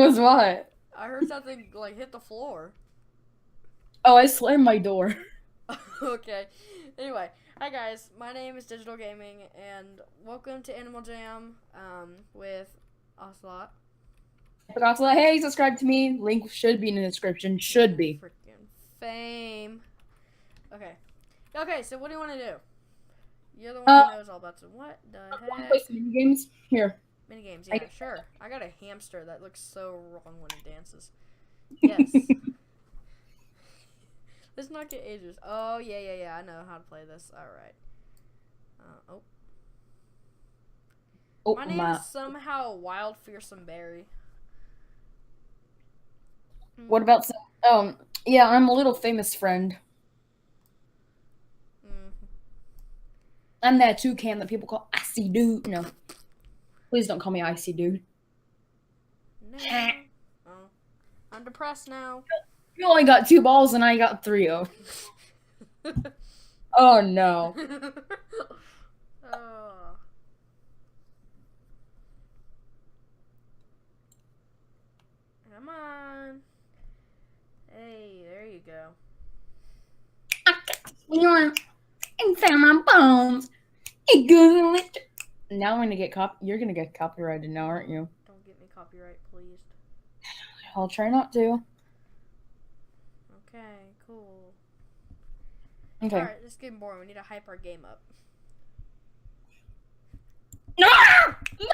was what? I heard something like hit the floor. Oh, I slammed my door. Okay. Anyway, hi guys. My name is Digital Gaming, and welcome to Animal Jam. With Ocelot. I forgot to let, hey, subscribe to me. Link should be in the description. Should be. Freaking fame. Okay. Okay. So what do you want to do? You're the one who knows all about it. What the Want to heck? play some mini games? Here. Mini games. I, Yeah, sure. I got a hamster that looks so wrong when it dances. Yes. Let's not get ages. Oh, yeah. I know how to play this. Alright. Oh. oh My name is somehow Wild Fearsome Berry. What about some, yeah, I'm a little famous friend. I'm that toucan that people call Icy Dude. No. Please don't call me Icy Dude. No. Oh. I'm depressed now. You only got 2 balls and I got 3 of. Oh no. Oh. Come on. Hey, there you go. You're inside my bones. It goes. Now I'm gonna get you're gonna get copyrighted now, aren't you? Don't get me copyright, please. I'll try not to. Okay, cool. Okay. Alright, this is getting boring. We need to hype our game up. No!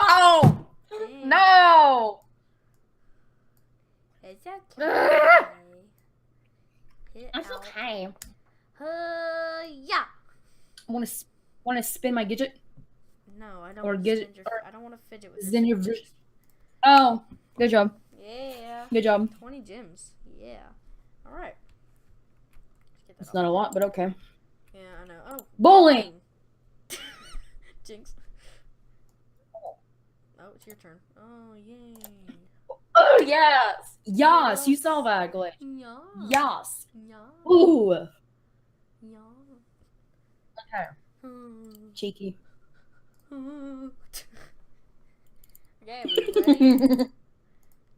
No! Dang. No! It's okay. That's okay. Yeah. Want to spin my gadget? No, I don't. Or gadget? I don't want to fidget with Then your. Oh, good job. Yeah. Good job. 20 gems. Yeah. All right. It's not a lot, but okay. Yeah, I know. Oh, bowling. Jinx. Oh, it's your turn. Oh, yay. Oh yes, yes. You saw that glitch. Yeah. Yes. Yeah. Ooh. Yeah. Okay. Cheeky. Okay, we ready?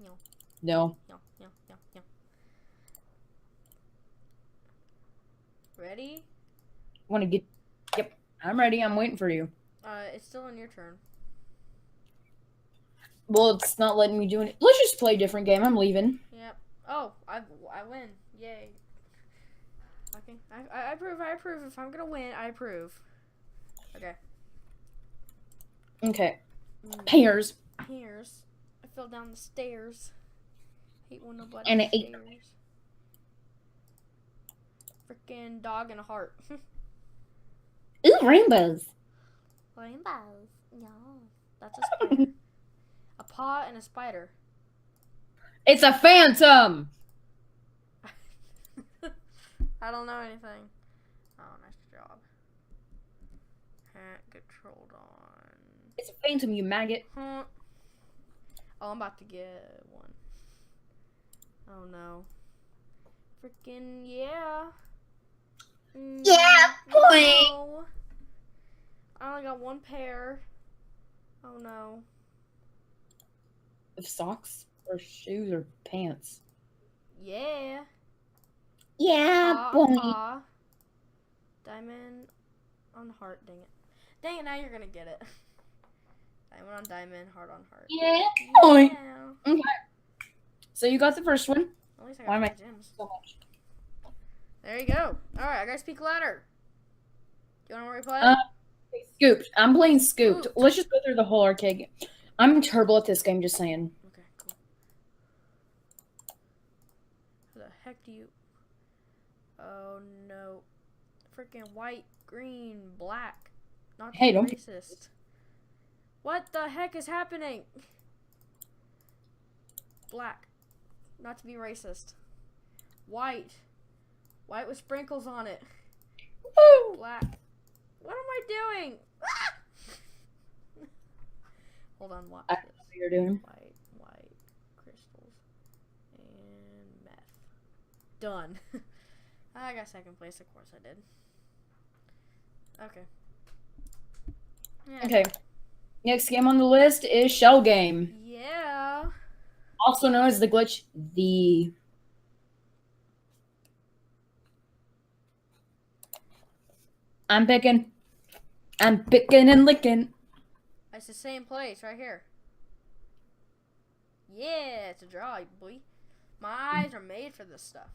No. No. Ready? Want to get? Yep. I'm ready. I'm waiting for you. It's still on your turn. Well, it's not letting me do it. Let's just play a different game. I'm leaving. Yep. Oh, I win. Yay. Okay. I approve. If I'm gonna win, I approve. Okay. Okay. Pears. I fell down the stairs. Hate when nobody And it stairs. Freaking dog and a heart. Ooh, rainbows. Rainbows. Yeah. That's a spider. A paw and a spider. It's a phantom. I don't know anything. Oh, nice job. Can't get trolled on. It's a phantom, you maggot. Huh. Oh, I'm about to get one. Oh no. Freaking yeah. Yeah, point. No. I only got one pair. Oh no. Of socks or shoes or pants. Yeah. Yeah, boy. Diamond on heart. Dang it. Dang it, now you're gonna get it. Diamond on diamond, heart on heart. Yeah, boy. Yeah. Okay. So you got the first one. At least I got 5 gems. So much? There you go. Alright, I gotta speak louder. Do you wanna replay? Scooped. I'm playing Scooped. Let's just go through the whole arcade game. I'm terrible at this game, just saying. Okay, cool. How the heck do you... Oh, no. Freaking white, green, black. Not to be racist. What the heck is happening? Black. Not to be racist. White. White with sprinkles on it. Woo! Black. What am I doing? Hold on, watch this. I don't know what you're doing. White, crystals, and meth. Done. I got second place, of course I did. Okay. Yeah. Okay. Next game on the list is Shell Game. Yeah. Also known as the glitch, the... I'm picking and licking. It's the same place right here. Yeah, it's a draw, boy. My eyes are made for this stuff.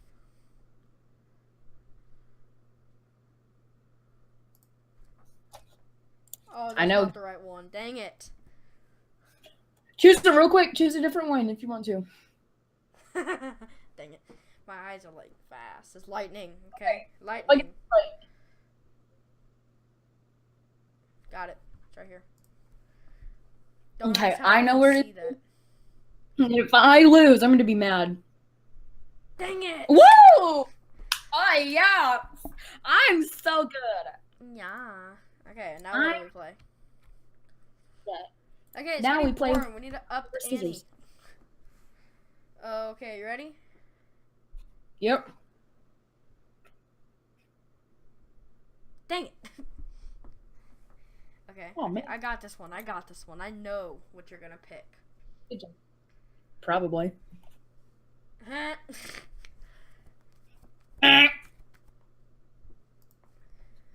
Oh, I that's know. not the right one. Dang it. Choose it real quick. Choose a different one if you want to. Dang it. My eyes are like fast. It's lightning, okay? Lightning. Got it. It's right here. Don't Okay, ask how I know where it see that. If I lose, I'm gonna be mad. Dang it! Woo! Oh yeah! I'm so good. Yeah. Okay, now what do we play? Yeah. Okay, it's Now getting we play boring. We need to up the ante. scissors. Okay, you ready? Yep. Dang it. Okay. Oh, man. I got this one. I got this one. I know what you're gonna pick. Good job. Probably. Alright,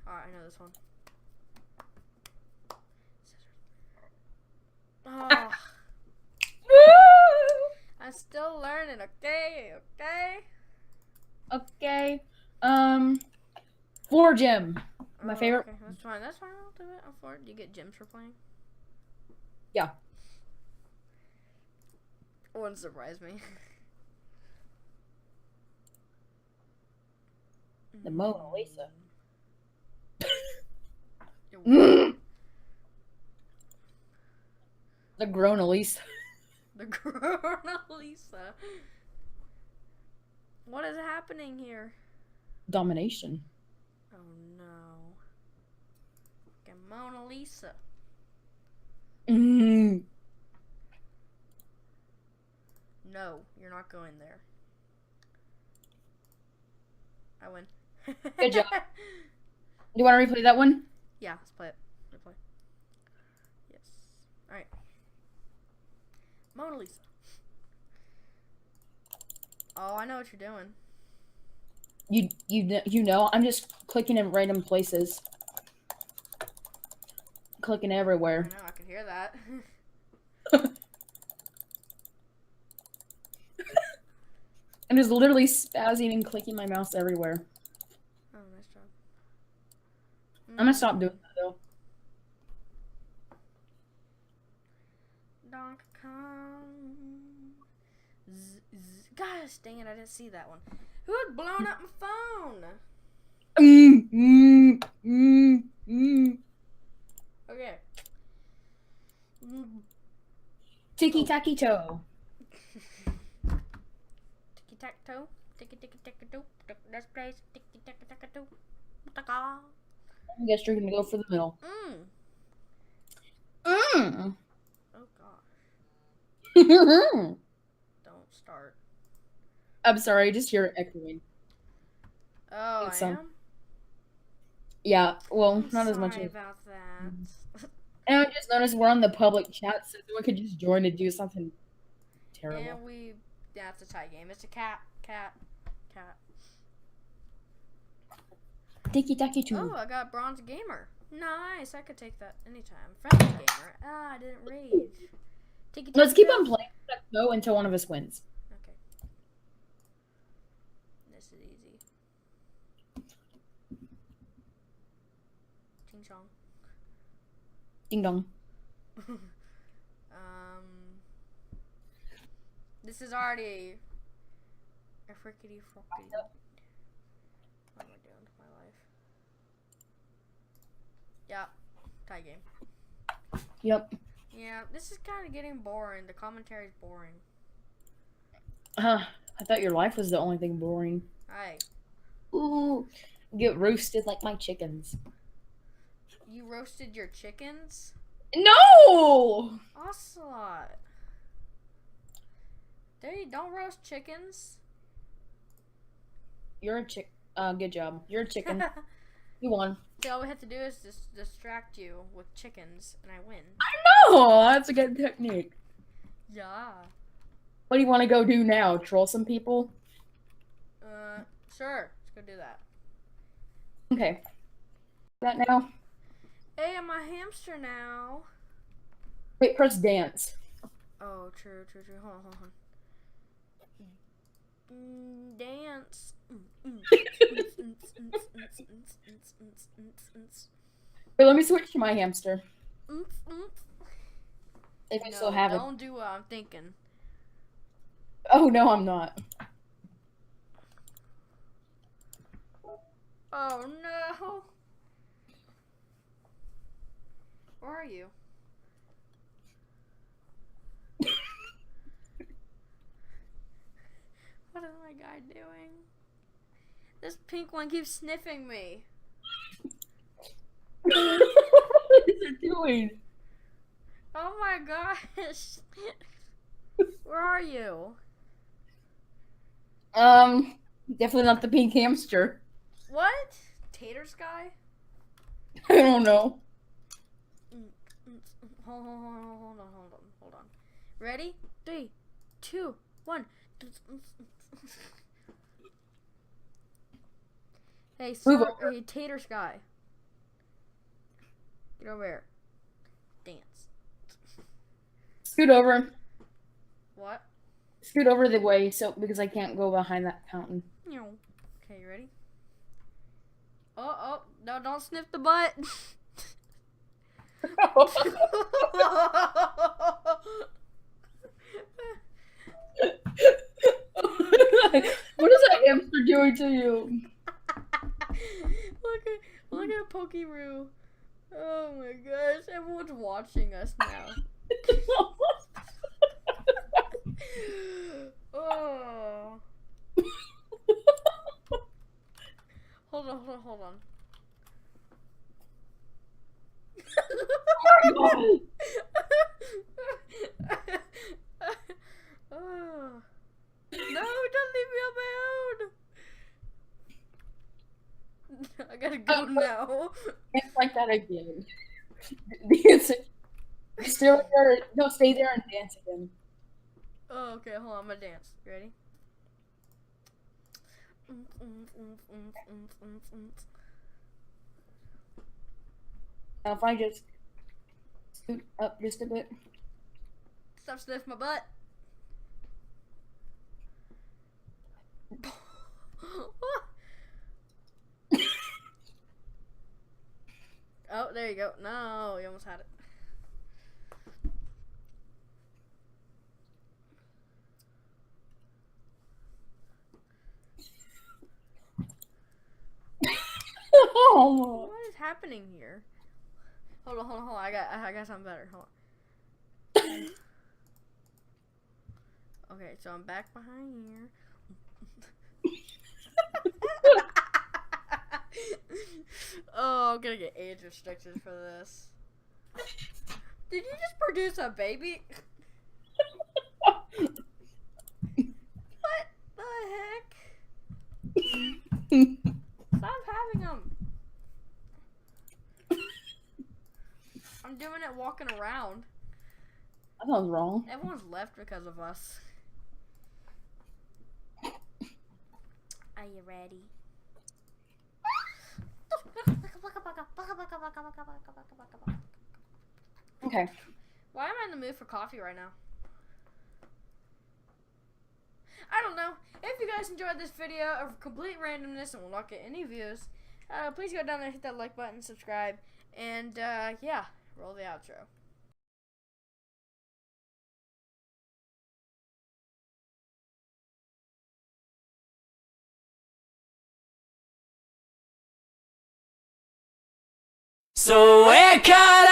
I know this one. Oh, I'm still learning, okay? Okay. Floor gym. My favorite. Okay, that's fine. That's fine. I'll do it. I'll afford it. Do you get gems for playing? Yeah. It wouldn't surprise me. The Mona Lisa. The Grona Lisa. The Mona Lisa. What is happening here? Domination. Oh no. Fucking Mona Lisa. Mm. No, you're not going there. I win. Good job. Do you want to replay that one? Yeah, let's play it. Replay. Yes. Alright. Mona Lisa. Oh, I know what you're doing. You know, I'm just clicking in random places. Clicking I everywhere. know, I can hear that. I'm just literally spazzing and clicking my mouse everywhere. Oh, nice job. I'm gonna stop doing that though. Donkey Kong. Gosh, dang it, I didn't see that one. Who had blown up my phone? Okay. Ticky-tacky-toe. Ticky-tack-toe. Ticky-ticky-tack-toe. That's crazy. Ticky-tack-tack-toe. Ta-ka. I guess you're gonna go for the middle. Oh gosh. I'm Don't start. sorry, I just hear it echoing. Oh, I am? Yeah, well, I'm not as much sorry as... about that. And I just noticed we're on the public chat, so someone could just join and do something terrible. And yeah, it's a tie game. It's a cat. Ticky-tacky-toe. Oh, I got bronze gamer. Nice, I could take that anytime. Friendly gamer. Ah, I didn't rage. Let's keep on playing go until one of us wins. Okay. This is easy. Ching chong. Ding dong. This is already a frickety frockety. What am I doing with my life? Yeah, tie game. Yep. Yeah, this is kind of getting boring. The commentary's boring. I thought your life was the only thing boring. Hi. Ooh, get roasted like my chickens. You roasted your chickens? No! Ocelot. Don't roast chickens. You're a chick. Good job. You're a chicken. You won. So all we have to do is just distract you with chickens, and I win. I know! That's a good technique. Yeah. What do you want to go do now? Troll some people? Sure. Let's go do that. Okay. That now? Hey, I'm a hamster now. Wait, press dance. Oh, true. Hold on. Dance. Wait, let me switch to my hamster. If I still have it. Don't do what I'm thinking. Oh, no, I'm not. Oh, no. Where are you? What is my guy doing? This pink one keeps sniffing me. What is it doing? Oh my gosh. Where are you? Definitely not the pink hamster. What? Tater Sky? I don't know. Hold on. Ready? 3, 2, 1. Hey, hey, Tater Sky. Get over here. Dance. Scoot over. What? Scoot over the way because I can't go behind that fountain. Okay, you ready? Oh, no, don't sniff the butt. What is that hamster doing to you? Look at Pokeroo. Oh my gosh, everyone's watching us now. Oh. Hold on. Oh. No, don't leave me on my own. I gotta go now. It's like that again. Dance. Stay there. No, stay there and dance again. Oh, okay, hold on, I'm gonna dance. You ready? Now if I just scoot up just a bit. Stop sniffing my butt. Oh, there you go. No, you almost had it. Oh. What is happening here? Hold on. I got something better. Hold on. Okay, so I'm back behind here. Oh, I'm gonna get age restrictions for this. Did you just produce a baby? What the heck? Stop having them. I'm doing it walking around. That sounds wrong. Everyone's left because of us. Are you ready? Okay. Why am I in the mood for coffee right now? I don't know. If you guys enjoyed this video of complete randomness and will not get any views, please go down there, hit that like button, subscribe, and yeah, roll the outro. So wake up!